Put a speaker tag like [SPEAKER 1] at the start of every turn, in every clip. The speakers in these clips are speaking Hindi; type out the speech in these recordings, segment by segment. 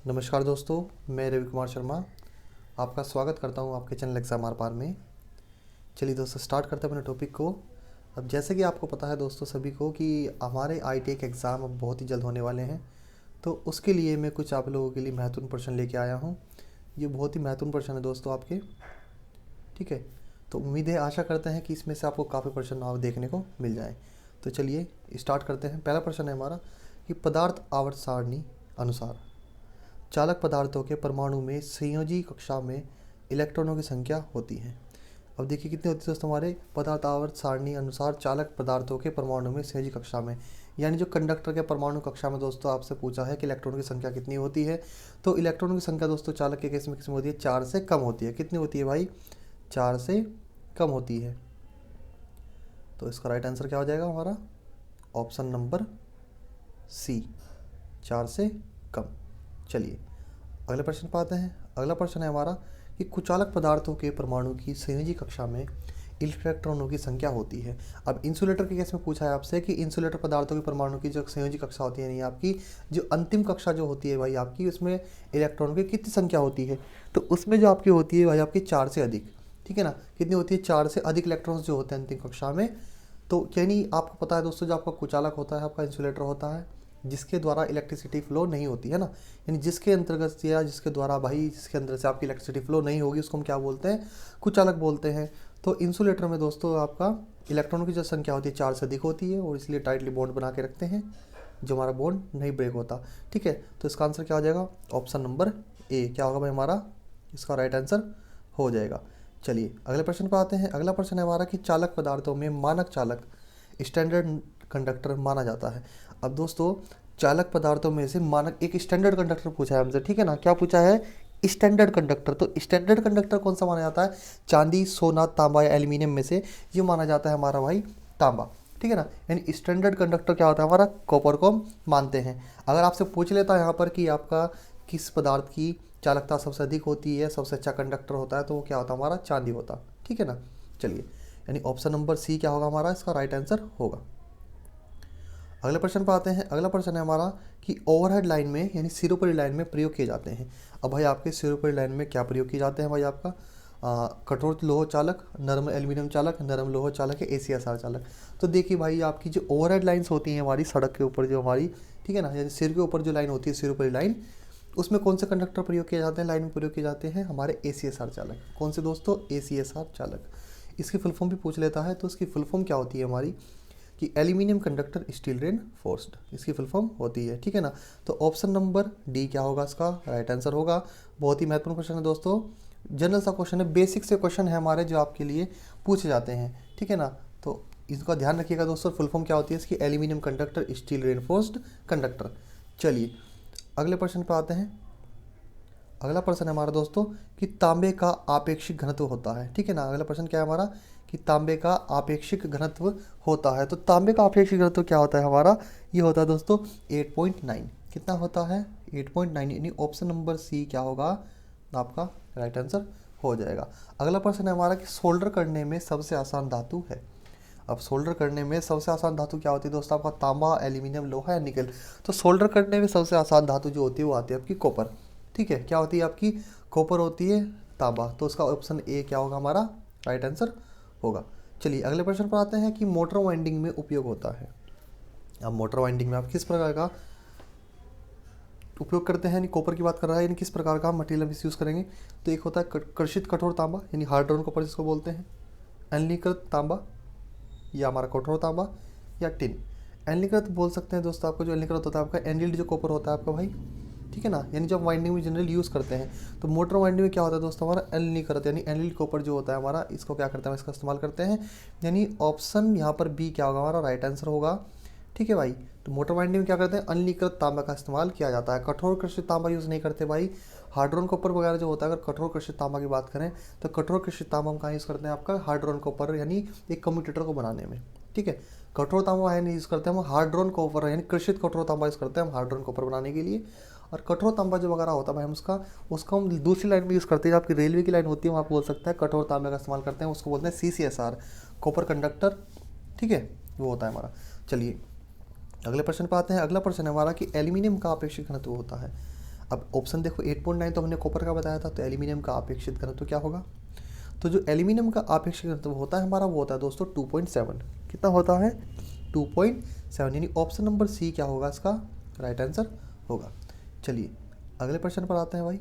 [SPEAKER 1] नमस्कार दोस्तों, मैं रवि कुमार शर्मा आपका स्वागत करता हूं आपके चैनल एग्ज़ाम आर पार में। चलिए दोस्तों, स्टार्ट करते हैं अपने टॉपिक को। अब जैसे कि आपको पता है दोस्तों सभी को कि हमारे आईटीआई के एग्ज़ाम अब बहुत ही जल्द होने वाले हैं, तो उसके लिए मैं कुछ आप लोगों के लिए महत्वपूर्ण प्रश्न लेके आया हूँ। ये बहुत ही महत्वपूर्ण प्रश्न है दोस्तों आपके, ठीक है। तो उम्मीद है, आशा करते हैं कि इसमें से आपको काफ़ी प्रश्न आप देखने को मिल जाएँ। तो चलिए स्टार्ट करते हैं। पहला प्रश्न है हमारा कि पदार्थ आवर्त सारणी अनुसार चालक पदार्थों के परमाणु में संयोजी कक्षा में इलेक्ट्रॉनों की संख्या होती है। अब देखिए कितनी होती है दोस्तों हमारे पदार्थ आवर्त सारणी अनुसार चालक पदार्थों के परमाणु में संयोजी कक्षा में, यानी जो कंडक्टर के परमाणु कक्षा में दोस्तों आपसे पूछा है कि इलेक्ट्रॉनों की संख्या कितनी होती है। तो इलेक्ट्रॉनों की संख्या दोस्तों चालक के केस में किसमें होती है? 4 से कम होती है। कितनी होती है भाई? 4 से कम होती है। तो इसका राइट आंसर क्या हो जाएगा हमारा? ऑप्शन नंबर सी, 4 से कम। चलिए अगले प्रश्न पर आते हैं। अगला प्रश्न है हमारा कि कुचालक पदार्थों के परमाणु की संयोजी कक्षा में इलेक्ट्रॉनों की संख्या होती है। अब इंसुलेटर के केस में पूछा है आपसे कि इंसुलेटर पदार्थों के परमाणु की जो संयोजी कक्षा होती है, यानी आपकी जो अंतिम कक्षा जो होती है भाई आपकी, उसमें इलेक्ट्रॉनों की कितनी संख्या होती है? तो उसमें जो आपकी होती है भाई आपकी 4 से अधिक, ठीक है ना। कितनी होती है? 4 से अधिक इलेक्ट्रॉन्स जो होते हैं अंतिम कक्षा में। तो यानी आपको पता है दोस्तों, जो आपका कुचालक होता है, आपका इंसुलेटर होता है, जिसके द्वारा इलेक्ट्रिसिटी फ्लो नहीं होती है ना, यानी जिसके अंतर्गत या जिसके द्वारा भाई जिसके अंदर से आपकी इलेक्ट्रिसिटी फ्लो नहीं होगी, उसको हम क्या बोलते हैं? कुचालक बोलते हैं। तो इंसुलेटर में दोस्तों आपका इलेक्ट्रॉनों की जो संख्या होती है 4 से अधिक होती है, और इसलिए टाइटली बॉन्ड बना के रखते हैं, जो हमारा बॉन्ड नहीं ब्रेक होता, ठीक है। तो इसका आंसर क्या हो जाएगा? ऑप्शन नंबर ए क्या होगा भाई हमारा? इसका राइट आंसर हो जाएगा। चलिए अगले प्रश्न पर आते हैं। अगला प्रश्न है हमारा कि चालक पदार्थों में मानक चालक स्टैंडर्ड कंडक्टर माना जाता है। अब दोस्तों चालक पदार्थों में से मानक एक स्टैंडर्ड कंडक्टर पूछा है हमसे, ठीक है ना। क्या पूछा है? Standard conductor. तो स्टैंडर्ड कंडक्टर कौन सा माना जाता है? चांदी, सोना, तांबा या एल्यूमिनियम में से ये माना जाता है हमारा भाई तांबा, ठीक है ना। यानी स्टैंडर्ड कंडक्टर क्या होता है हमारा? कॉपर को मानते हैं। अगर आपसे पूछ लेता है यहाँ पर कि आपका किस पदार्थ की चालकता सबसे अधिक होती है, सबसे अच्छा कंडक्टर होता है, तो वो क्या होता है हमारा? चांदी होता, ठीक है ना। चलिए यानी ऑप्शन नंबर सी क्या होगा हमारा? इसका राइट आंसर होगा। अगले प्रश्न पर आते हैं। अगला प्रश्न है हमारा कि ओवरहेड लाइन में यानी सिरोपरी लाइन में प्रयोग किए जाते हैं। अब भाई आपके सिरोपरी लाइन में क्या प्रयोग किए जाते हैं भाई? आपका कठोर लोह चालक, नरम एल्यूमिनियम चालक, नरम लोह चालक है, ACSR चालक। तो देखिए भाई आपकी जो ओवरहेड लाइन्स होती हैं हमारी सड़क के ऊपर जो हमारी, ठीक है ना, यानी सिर के ऊपर जो लाइन होती है सिरोपरी लाइन, उसमें कौन से कंडक्टर प्रयोग किए जाते हैं? लाइन में प्रयोग किए जाते हैं हमारे ACSR चालक। कौन से दोस्तों? ACSR चालक। इसकी फुल फॉर्म भी पूछ लेता है, तो इसकी फुल फॉर्म क्या होती है हमारी? कि एल्यूमिनियम कंडक्टर स्टील रेनफोर्स्ड, इसकी फुल फॉर्म होती है, ठीक है ना। तो ऑप्शन नंबर डी क्या होगा? इसका राइट आंसर होगा। बहुत ही महत्वपूर्ण क्वेश्चन है दोस्तों, जनरल सा क्वेश्चन है, बेसिक से क्वेश्चन है हमारे जो आपके लिए पूछे जाते हैं, ठीक है ना। तो इसका ध्यान रखिएगा दोस्तों, फुल फॉर्म क्या होती है इसकी? Aluminium conductor steel reinforced conductor. चलिए अगले प्रश्न पर आते हैं। अगला प्रश्न है हमारा दोस्तों कि तांबे का आपेक्षिक घनत्व होता है, ठीक है ना। अगला प्रश्न क्या है हमारा? कि तांबे का आपेक्षिक घनत्व होता है। तो तांबे का आपेक्षिक घनत्व क्या होता है हमारा? ये होता है दोस्तों 8.9। कितना होता है? 8.9, यानी ऑप्शन नंबर सी क्या होगा आपका? राइट आंसर हो जाएगा। अगला प्रश्न है हमारा कि सोल्डर करने में सबसे आसान धातु है। अब सोल्डर करने में सबसे आसान धातु क्या होती है दोस्तों? आपका तांबा, एल्यूमिनियम, लोहा या निकल। तो सोल्डर करने में सबसे आसान धातु जो होती है वो आती है आपकी कॉपर, ठीक है। क्या होती है आपकी? कॉपर होती है, तांबा। तो उसका ऑप्शन ए क्या होगा हमारा? राइट आंसर होगा। चलिए अगले प्रश्न पर आते हैं कि मोटर वाइंडिंग में उपयोग होता है। अब मोटर वाइंडिंग में आप किस प्रकार का उपयोग करते हैं, यानी कॉपर की बात कर रहा है, यानी किस प्रकार का मटेरियल हम यूज़ करेंगे? तो एक होता है कर्षित कठोर तांबा, यानी हार्ड ड्रॉन कॉपर जिसको बोलते हैं, अनिलीकृत तांबा या हमारा कठोर तांबा, या टिन। एनिलीकृत बोल सकते हैं दोस्तों आपका, जो एनिलीकृत होता है आपका एनिल्ड जो कॉपर होता है आपका भाई, ठीक है ना। यानी जब वाइंडिंग में जनरल यूज़ करते हैं, तो मोटर वाइंडिंग में क्या होता है दोस्तों हमारा? एनिलीकृत यानी एनिल्ड कॉपर जो होता है हमारा, इसको क्या करते हैं? इसका इस्तेमाल करते हैं। यानी ऑप्शन यहाँ पर बी क्या होगा हमारा? राइट आंसर होगा, ठीक है भाई। तो मोटर वाइंडिंग में क्या करते हैं? अनिलीकृत तांबा का इस्तेमाल किया जाता है। कठोर कृषि तांबा यूज़ नहीं करते भाई। हार्ड्रोन कॉपर वगैरह जो होता है, अगर कठोर कृषि तांबा की बात करें, तो कठोर कृषि तांबा हम कहाँ यूज़ करते हैं? आपका हार्ड्रोन कॉपर यानी एक कम्यूटेटर को बनाने में, ठीक है। कठोर तांबा है नहीं यूज़ करते हम हार्ड्रोन कॉपर, यानी कृषित कठोर तांबा यूज़ करते हैं हम हार्ड्रोन कॉपर बनाने के लिए। और कठोर तांबा जो वगैरह होता है भाई हम उसका हम दूसरी लाइन में यूज़ करते हैं। आपकी रेलवे की लाइन होती है वहाँ आप बोल सकते हैं कठोर तांबे का इस्तेमाल करते हैं, उसको बोलते हैं CCSR, कॉपर कंडक्टर, ठीक है, वो होता है हमारा। चलिए अगले प्रश्न पर आते हैं। अगला प्रश्न है हमारा कि एल्यूमिनियम का अपेक्षित घनत्व होता है। अब ऑप्शन देखो 8.9 तो हमने कॉपर का बताया था, तो एल्यूमिनियम का अपेक्षित घनत्व क्या होगा? तो जो एल्यूमिनियम का अपेक्षित घनत्व होता है हमारा, वो होता है दोस्तों 2.7। कितना होता है? 2.7, यानी ऑप्शन नंबर सी क्या होगा इसका राइट आंसर होगा। चलिए अगले प्रश्न पर आते हैं भाई।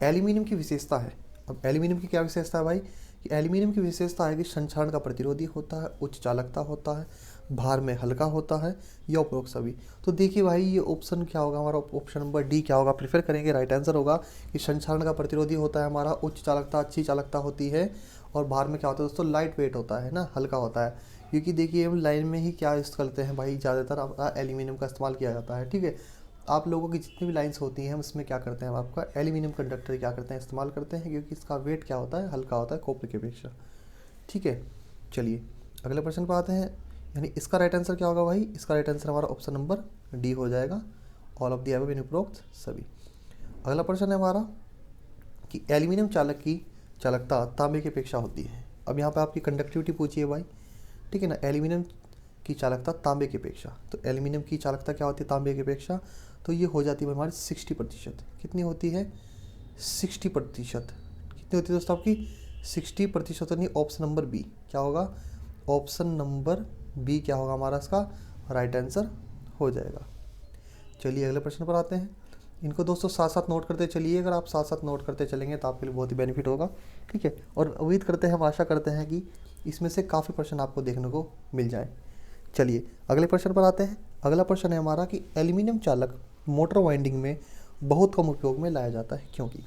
[SPEAKER 1] एल्यूमिनियम की विशेषता है। अब एल्यूमिनियम की क्या विशेषता है भाई? कि एल्यूमिनियम की विशेषता है कि संक्षारण का प्रतिरोधी होता है, उच्च चालकता होता है, भार में हल्का होता है, या उपरोक्त सभी। तो देखिए भाई ये ऑप्शन क्या होगा हमारा, ऑप्शन नंबर डी क्या होगा, प्रेफर करेंगे, राइट आंसर होगा कि संक्षारण का प्रतिरोधी होता है हमारा, उच्च चालकता अच्छी चालकता होती है, और भार में क्या होता है दोस्तों, लाइट वेट होता है ना, हल्का होता है। क्योंकि देखिए हम लाइन में ही क्या यूज़ करते हैं भाई, ज़्यादातर एल्यूमिनियम का इस्तेमाल किया जाता है। ठीक है, आप लोगों की जितनी भी लाइंस होती हैं हम इसमें क्या करते हैं, आपका एल्यूमिनियम कंडक्टर क्या करते हैं, इस्तेमाल करते हैं, क्योंकि इसका वेट क्या होता है, हल्का होता है कॉपर की अपेक्षा। ठीक है, चलिए अगले प्रश्न पर आते हैं। यानी इसका राइट आंसर क्या होगा भाई? इसका राइट आंसर हमारा ऑप्शन नंबर डी हो जाएगा, ऑल ऑफ द अबव यानी उपरोक्त सभी। अगला प्रश्न है हमारा कि एल्यूमिनियम चालक की चालकता तांबे की अपेक्षा होती है। अब यहाँ पे आपकी कंडक्टिविटी पूछी है भाई, ठीक है ना, एल्यूमिनियम की चालकता तांबे की अपेक्षा। तो एल्यूमिनियम की चालकता क्या होती है तांबे की अपेक्षा? तो ये हो जाती है हमारी 60%। कितनी होती है? 60%। कितनी होती है दोस्तों आपकी? 60%। नहीं, ऑप्शन नंबर बी क्या होगा? ऑप्शन नंबर बी क्या होगा हमारा इसका राइट आंसर हो जाएगा। चलिए अगले प्रश्न पर आते हैं। इनको दोस्तों साथ साथ नोट करते चलिए, अगर आप साथ साथ नोट करते चलेंगे तो आपके लिए बहुत ही बेनिफिट होगा। ठीक है, और उम्मीद करते हैं, हम आशा करते हैं कि इसमें से काफ़ी प्रश्न आपको देखने को मिल जाए। चलिए अगले प्रश्न पर आते हैं। अगला प्रश्न है हमारा कि एल्यूमिनियम चालक मोटर वाइंडिंग में बहुत कम उपयोग में लाया जाता है, क्योंकि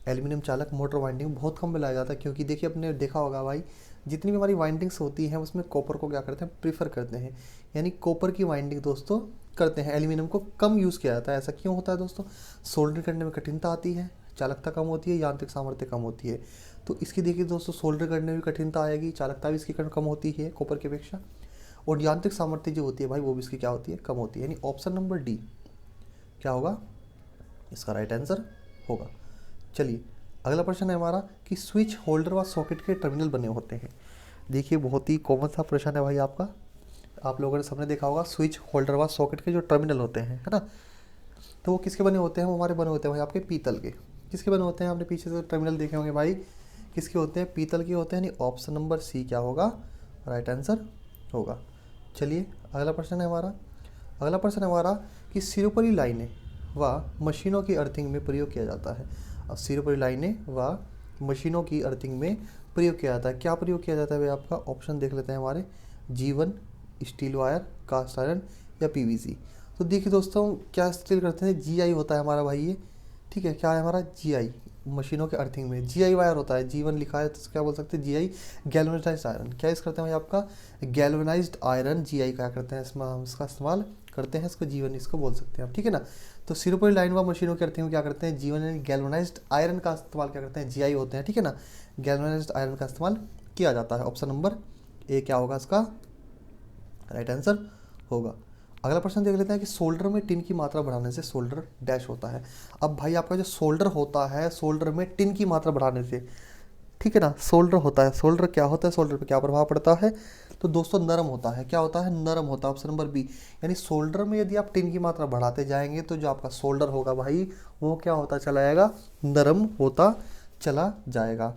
[SPEAKER 1] एल्यूमिनियम चालक मोटर वाइंडिंग में बहुत कम में लाया जाता है क्योंकि देखिए अपने देखा होगा भाई, जितनी भी हमारी वाइंडिंग्स होती हैं उसमें कॉपर को क्या करते हैं, प्रीफर करते हैं, यानी कॉपर की वाइंडिंग दोस्तों करते हैं, एल्यूमिनियम को कम यूज़ किया जाता है। ऐसा क्यों होता है दोस्तों? सोल्डर करने में कठिनता आती है, चालकता कम होती है, यांत्रिक सामर्थ्य कम होती है। तो इसकी देखिए दोस्तों सोल्डर करने में कठिनता आएगी, चालकता भी इसकी कम होती है कॉपर की अपेक्षा, और यांत्रिक सामर्थ्य जो होती है भाई वो भी इसकी क्या होती है, कम होती है। यानी ऑप्शन नंबर डी क्या होगा इसका राइट आंसर होगा। चलिए अगला प्रश्न है हमारा कि स्विच होल्डर व सॉकेट के टर्मिनल बने होते हैं। देखिए बहुत ही कॉमन सा प्रश्न है भाई आपका, आप लोगों ने सबने देखा होगा स्विच होल्डर व सॉकेट के जो टर्मिनल होते हैं, है ना, तो वो किसके बने होते हैं? वो हमारे बने होते हैं भाई आपके पीतल के। किसके बने होते हैं? आपने पीछे से टर्मिनल देखे होंगे भाई, किसके होते हैं? पीतल के होते हैं। यानी ऑप्शन नंबर सी क्या होगा राइट आंसर होगा। चलिए अगला प्रश्न है हमारा। अगला प्रश्न है हमारा कि सिरोपरी लाइनें व मशीनों की अर्थिंग में प्रयोग किया जाता है। अब सिरोपरी लाइनें व मशीनों की अर्थिंग में प्रयोग किया जाता है, क्या प्रयोग किया जाता है भाई आपका? ऑप्शन देख लेते हैं हमारे, जीवन, स्टील वायर, कास्ट आयरन, या पीवीसी। तो देखिए दोस्तों क्या स्टील करते हैं, जीआई होता है हमारा भाई ये। ठीक है, क्या है हमारा? जीआई, मशीनों के अर्थिंग में जीआई वायर होता है, जीवन लिखा है तो क्या बोल सकते हैं जीआई, गैल्वेनाइज्ड आयरन। क्या यूज़ करते हैं भाई आपका? गैल्वेनाइज्ड आयरन, जीआई क्या करते हैं इसमें हम इसका इस्तेमाल करते हैं, इसको जीवन इसको बोल सकते हैं आप। ठीक है ना, तो सिरोपरी लाइन व मशीनों के अर्थिंग में क्या करते हैं, जीवन यानी गैल्वेनाइज्ड आयरन का इस्तेमाल क्या करते हैं, जीआई होते हैं। ठीक है ना, गैल्वेनाइज्ड आयरन का इस्तेमाल किया जाता है। ऑप्शन नंबर ए क्या होगा इसका राइट आंसर होगा। अगला प्रश्न देख लेते हैं कि सोल्डर में टिन की मात्रा बढ़ाने से सोल्डर डैश होता है। अब भाई आपका जो सोल्डर होता है, सोल्डर में टिन की मात्रा बढ़ाने से, ठीक है ना, सोल्डर होता है, सोल्डर क्या होता है, सोल्डर पे क्या प्रभाव पड़ता है? तो दोस्तों नरम होता है। क्या होता है? नरम होता है। ऑप्शन नंबर बी, यानी सोल्डर में यदि आप टिन की मात्रा बढ़ाते जाएंगे तो जो आपका सोल्डर होगा भाई वो क्या होता चला जाएगा, नरम होता चला जाएगा।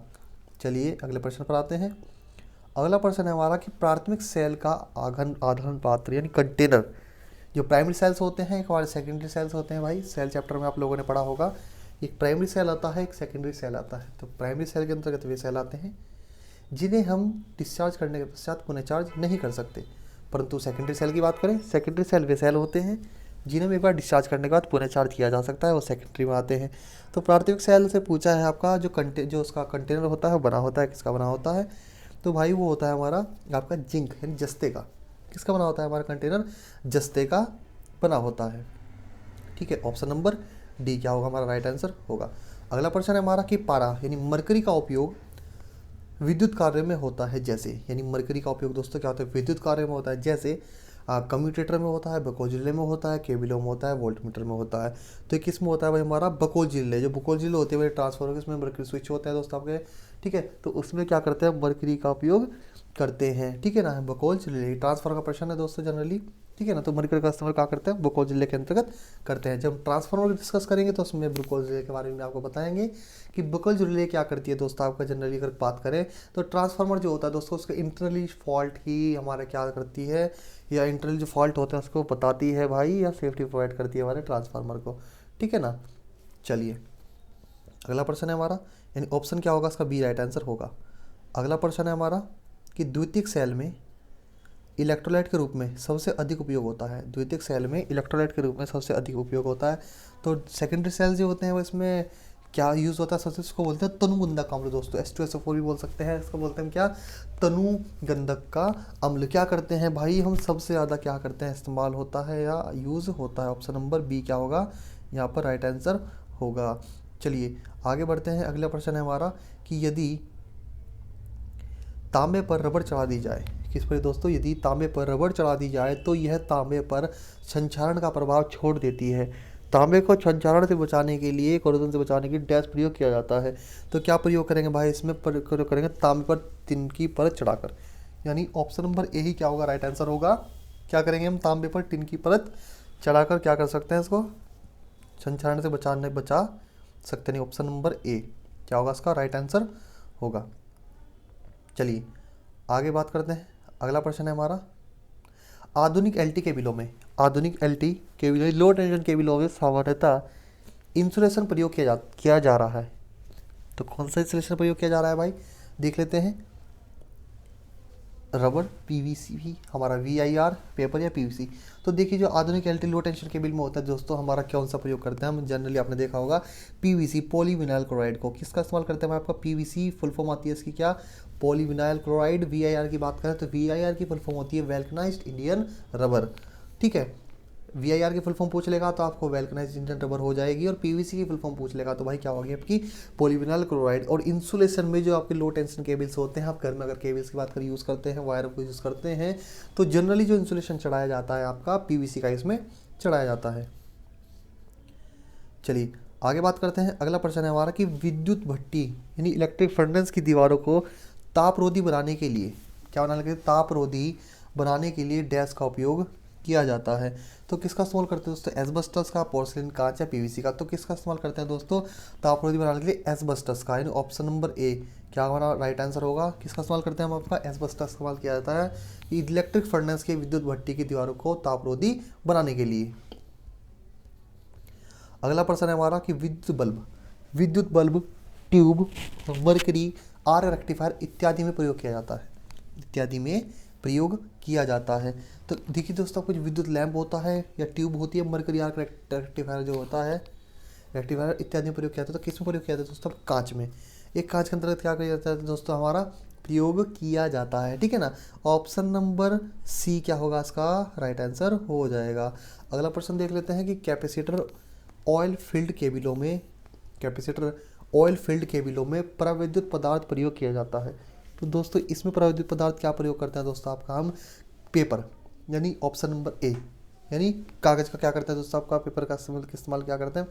[SPEAKER 1] चलिए अगले प्रश्न पर आते हैं। अगला प्रश्न है हमारा कि प्राथमिक सेल का आधान पात्र यानी कंटेनर, जो प्राइमरी सेल्स होते हैं एक हमारे सेकेंडरी सेल्स होते हैं भाई, सेल चैप्टर में आप लोगों ने पढ़ा होगा, एक प्राइमरी सेल आता है, एक सेकेंडरी सेल आता है। तो प्राइमरी सेल के अंतर्गत वे सेल आते हैं जिन्हें हम डिस्चार्ज करने के पश्चात पुनः चार्ज नहीं कर सकते। परंतु सेकेंडरी सेल की बात करें, सेकेंडरी सेल वे सेल होते हैं जिन्हें एक बार डिस्चार्ज करने के बाद पुनः चार्ज किया जा सकता है, वो सेकेंडरी में आते हैं। तो प्राथमिक सेल से पूछा है आपका जो उसका कंटेनर होता है बना होता है, किसका बना होता है? तो भाई वो होता है हमारा आपका जिंक यानी जस्ते का। किसका बना होता है हमारा कंटेनर? जस्ते का बना होता है। ठीक है, ऑप्शन नंबर डी क्या होगा हमारा राइट आंसर होगा। अगला प्रश्न है हमारा कि पारा यानी मरकरी का उपयोग विद्युत कार्य में होता है जैसे, यानी मरकरी का उपयोग दोस्तों क्या होता है, विद्युत कार्य में होता है। जैसे कम्यूटेटर में होता है, बकोल जिले में होता है, केबलों में होता है, वोल्टमीटर में होता है। तो किस में होता है भाई हमारा? बकोल जिले। जो बकोल जिले होते हैं भाई ट्रांसफार्मर, इसमें मरकरी स्विच होता है दोस्तों आपके। ठीक है, तो उसमें क्या करते हैं, मरकरी का उपयोग करते हैं। ठीक है ना, बकोल जिले ट्रांसफार्मर का प्रश्न है दोस्तों जनरली। ठीक है ना। तो मरकरी का इस्तेमाल क्या करते हैं, ब्रुकोज रिले के अंतर्गत करते हैं। जब ट्रांसफार्मर डिस्कस करेंगे तो उसमें ब्रुकोज रिले के बारे में आपको बताएंगे कि ब्रुकोज रिले क्या करती है दोस्तों। आपका जनरली अगर बात करें तो ट्रांसफार्मर जो होता है दोस्तों, उसके इंटरनली फॉल्ट की हमारे क्या करती है, या इंटरनल जो फॉल्ट होता है उसको बताती है भाई, या सेफ्टी प्रोवाइड करती है हमारे ट्रांसफार्मर को, ठीक है ना। चलिए अगला प्रश्न है हमारा, यानी ऑप्शन क्या होगा इसका, बी राइट आंसर होगा। अगला प्रश्न है हमारा कि द्वितीयक सेल में इलेक्ट्रोलाइट के रूप में सबसे अधिक उपयोग होता है। द्वितीयक सेल में इलेक्ट्रोलाइट के रूप में सबसे अधिक उपयोग होता है। तो सेकेंडरी सेल जो होते हैं वो इसमें क्या यूज़ होता है, सबसे इसको बोलते हैं तनुगंधक अम्ल दोस्तों, H2SO4 भी बोल सकते हैं। इसको बोलते हैं क्या, तनुगंधक का अम्ल। क्या करते हैं भाई हम, सबसे ज़्यादा क्या करते हैं, इस्तेमाल होता है या यूज़ होता है। ऑप्शन नंबर बी क्या होगा यहाँ पर राइट आंसर होगा। चलिए आगे बढ़ते हैं। अगला प्रश्न है हमारा कि यदि तांबे पर रबड़ चढ़ा दी जाए, किस पर दोस्तों, यदि तांबे पर रबड़ चढ़ा दी जाए तो यह तांबे पर संक्षारण का प्रभाव छोड़ देती है। तांबे को संक्षारण से बचाने के लिए, कोरोजन से बचाने के लिए डैश प्रयोग किया जाता है। तो क्या प्रयोग करेंगे भाई, इसमें प्रयोग करेंगे तांबे पर टिन की परत चढ़ाकर, यानी ऑप्शन नंबर ए ही क्या होगा राइट आंसर होगा। क्या करेंगे हम, तांबे पर टिन की परत चढ़ाकर क्या कर सकते हैं, इसको संक्षारण से बचा सकते नहीं। ऑप्शन नंबर ए क्या होगा इसका राइट आंसर होगा। चलिए आगे बात करते हैं। अगला प्रश्न है हमारा, आधुनिक एलटी केबलों में, आधुनिक एलटी केबलों, लो टेंशन केबलों में सामान्यतः इंसुलेशन प्रयोग किया जा रहा है। तो कौन सा इंसुलेशन प्रयोग किया जा रहा है भाई, देख लेते हैं। रबड़, पीवीसी भी हमारा, वीआईआर, पेपर या पीवीसी। तो देखिए जो आधुनिक एलटी लो टेंशन केबल में होता है दोस्तों, हमारा कौन सा प्रयोग करते हैं हम, जनरली आपने देखा होगा पीवीसी, पॉलीविनाइल क्लोराइड को। किसका इस्तेमाल करते हैं आपका, पीवीसी फुल फॉर्म आती है इसकी क्या, पॉलीविनाइल क्लोराइड। वीआईआर की बात करें तो वीआईआर की फुल फॉर्म होती है वैल्कनाइज्ड इंडियन रबर, ठीक है। वीआईआर की फुल फॉर्म पूछ लेगा तो आपको वैल्कनाइज्ड इंडियन रबर हो जाएगी, और पीवीसी की फुल फॉर्म पूछ लेगा तो भाई क्या होगी आपकी, पॉलीविनाइल क्लोराइड। और इंसुलेशन में जो आपके लो टेंशन केबल्स होते हैं, आप घर में अगर केबल्स की बात करें यूज़ करते हैं, वायर को यूज़ करते हैं, तो जनरली जो इंसुलेशन चढ़ाया जाता है आपका पीवीसी का इसमें चढ़ाया जाता है। चलिए आगे बात करते हैं। अगला प्रश्न है हमारा कि विद्युत भट्टी यानी इलेक्ट्रिक फर्नेस की दीवारों को तापरोधी बनाने के लिए, क्या बनाने के लिए, तापरोधी बनाने के लिए डैश का उपयोग किया जाता है। तो किसका इस्तेमाल करते हैं दोस्तों, एस्बेस्टस का, पोर्सिलिन, कांच या पीवीसी का। तो किसका इस्तेमाल करते हैं दोस्तों, तापरोधी बनाने के लिए एस्बेस्टस का, यानी ऑप्शन नंबर ए क्या हमारा राइट आंसर होगा। किसका इस्तेमाल करते हैं हम, आपका एस्बेस्टस इस्तेमाल किया जाता है इलेक्ट्रिक फर्नेस के विद्युत भट्टी की दीवारों को तापरोधी बनाने के लिए। अगला प्रश्न है हमारा कि विद्युत bulb, tube, mercury, or rectifier इत्यादि में प्रयोग किया जाता है, इत्यादि में प्रयोग किया जाता है। तो देखिए दोस्तों, कुछ विद्युत लैंप होता है या ट्यूब होती है, मरकरी आर्क रेक्टिफायर जो होता है, रेक्टिफायर इत्यादि में प्रयोग किया जाता है। तो किस में प्रयोग किया जाता है दोस्तों, कांच में। एक कांच के अंतर्गत क्या किया जाता है दोस्तों, हमारा प्रयोग किया जाता है, ठीक है ना। ऑप्शन नंबर सी क्या होगा इसका राइट आंसर हो जाएगा। अगला प्रश्न देख लेते हैं कि कैपेसिटर ऑयल फील्ड केबलों में, कैपेसिटर ऑयल फील्ड केबलों में प्राविद्युत पदार्थ प्रयोग किया जाता है। तो दोस्तों इसमें प्राविद्युत पदार्थ क्या प्रयोग करते हैं दोस्तों, आपका हम पेपर, यानी ऑप्शन नंबर ए, यानी कागज का क्या करते हैं दोस्तों, आपका पेपर का इस्तेमाल क्या करते हैं।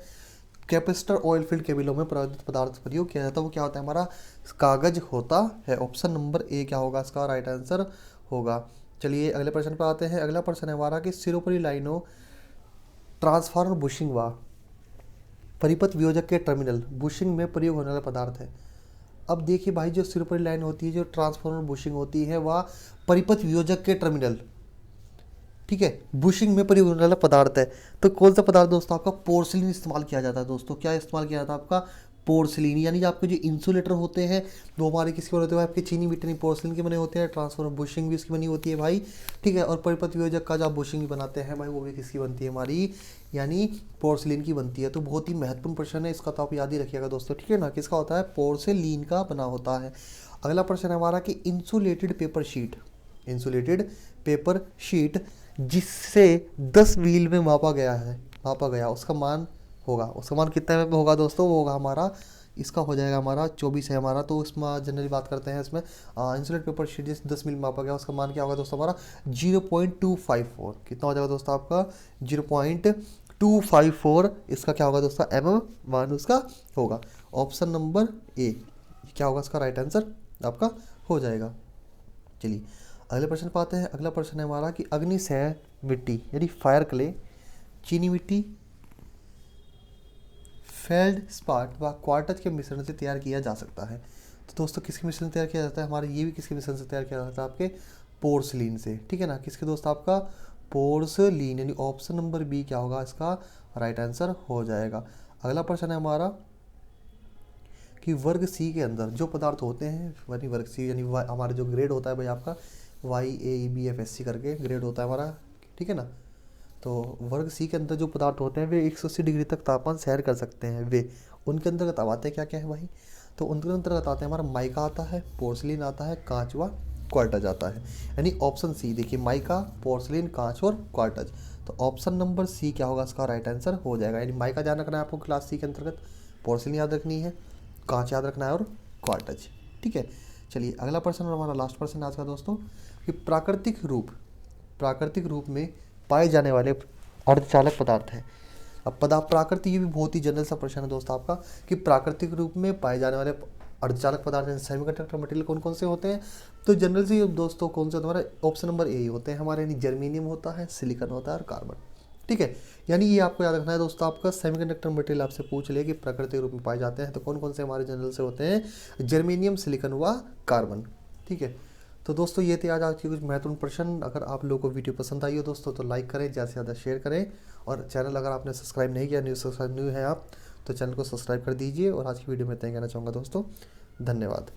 [SPEAKER 1] कैपेसिटर ऑयल फील्ड केबलों में प्राविद्युत पदार्थ प्रयोग किया जाता है, वो क्या होता है हमारा कागज होता है। ऑप्शन नंबर ए क्या होगा इसका राइट आंसर होगा। चलिए अगले प्रश्न पर आते हैं। अगला प्रश्न है हमारा कि सिरोपरी लाइनों, ट्रांसफार्मर बुशिंग व परिपथ वियोजक के टर्मिनल बुशिंग में प्रयोग होने वाला पदार्थ है। अब देखिए भाई, जो सिरोपरी लाइन होती है, जो ट्रांसफार्मर बुशिंग होती है, वह परिपथ वियोजक के टर्मिनल, ठीक है, बुशिंग में प्रयोग होने वाला पदार्थ है। तो कौन सा पदार्थ दोस्तों, आपका पोर्सिलिन इस्तेमाल किया जाता है दोस्तों। क्या इस्तेमाल किया जाता है आपका, पोर्सिलिन, यानी जो आपके जो इंसुलेटर होते हैं वो हमारे किसके बने होते हैं, आपके चीनी मिट्टी पोर्सिलिन के बने होते हैं। ट्रांसफार्मर बुशिंग भी इसकी बनी होती है भाई, ठीक है। और परिपथ वियोजक का जो आप बुशिंग भी बनाते हैं भाई, वो भी किसकी बनती है हमारी, यानी पोर्सिलिन की बनती है। तो बहुत ही महत्वपूर्ण प्रश्न है, इसका तो आप याद ही रखिएगा दोस्तों, ठीक है ना। किसका होता है, पोर्सिलिन का बना होता है। अगला प्रश्न है हमारा कि insulated paper sheet, insulated paper sheet जिससे 10 व्हील में मापा गया उसका मान होगा, उसका मान कितने में होगा दोस्तों, वो होगा हमारा, इसका हो जाएगा हमारा 24 है हमारा। तो उसमें जनरली बात करते हैं इसमें इंसुलेट पेपर शीट जिस 10 मिल मापा गया, उसका मान क्या होगा दोस्तों हमारा 0.254। कितना हो जाएगा दोस्तों आपका 0.254, इसका क्या होगा दोस्तों mm मान उसका होगा। ऑप्शन नंबर ए क्या होगा इसका राइट आंसर आपका हो जाएगा। चलिए अगले प्रश्न पर आते हैं। अगला प्रश्न है हमारा कि अग्निशय मिट्टी यानी फायर क्ले, चीनी मिट्टी, फेल्डस्पाट व क्वार्टज के मिश्रण से तैयार किया जा सकता है। तो दोस्तों किसके मिश्रण से तैयार किया जाता है, हमारे ये भी किसके मिश्रण से तैयार किया जाता है, आपके पोर्सलिन से, ठीक है ना। किसके दोस्त, आपका पोर्सलिन, यानी ऑप्शन नंबर बी क्या होगा इसका राइट आंसर हो जाएगा। अगला प्रश्न है हमारा कि वर्ग सी के अंदर जो पदार्थ होते हैं, यानी वर्ग सी यानी हमारा जो ग्रेड होता है भाई आपका YAEBFSC करके ग्रेड होता है हमारा, ठीक है ना। तो वर्ग सी के अंदर जो पदार्थ होते हैं वे 180 डिग्री तक तापमान सहन कर सकते हैं। वे उनके अंतर्गत अब आते हैं क्या क्या है भाई, तो उनके अंतर्गत आते हैं हमारा माइका आता है, पोर्सलिन आता है, कांच व क्वार्टज आता है। यानी ऑप्शन सी देखिए, माइका, पोर्सलिन, कांच और क्वार्टज। तो ऑप्शन नंबर सी क्या होगा इसका राइट आंसर हो जाएगा। यानी माइका ध्यान रखना है आपको क्लास सी के अंतर्गत, पोर्सलिन याद रखनी है, कांच याद रखना है और क्वार्टज, ठीक है। चलिए अगला प्रश्न और हमारा लास्ट प्रश्न आज का दोस्तों कि प्राकृतिक रूप में पाए जाने वाले अर्धचालक पदार्थ हैं। अब प्राकृतिक, ये भी बहुत ही जनरल सा प्रश्न है दोस्तों आपका कि प्राकृतिक रूप में पाए जाने वाले अर्धचालक पदार्थ सेमीकंडक्टर मटेरियल कौन कौन से होते हैं। तो जनरल से दोस्तों कौन से हमारे ऑप्शन नंबर ए ही होते हैं हमारे, यानी जर्मेनियम होता है, सिलिकॉन होता है और कार्बन, ठीक है। यानी ये आपको याद रखना है दोस्तों, आपका सेमीकंडक्टर मटेरियल आपसे पूछ ले कि प्राकृतिक रूप में पाए जाते हैं तो कौन कौन से हमारे जनरल से होते हैं, जर्मेनियम, सिलिकॉन व कार्बन, ठीक है। तो दोस्तों ये थे आज की कुछ महत्वपूर्ण प्रश्न। अगर आप लोगों को वीडियो पसंद आई हो दोस्तों तो लाइक करें, ज़्यादा से ज़्यादा शेयर करें, और चैनल अगर आपने सब्सक्राइब नहीं किया, न्यू है आप तो चैनल को सब्सक्राइब कर दीजिए। और आज की वीडियो में इतना ही कहना चाहूँगा दोस्तों, धन्यवाद।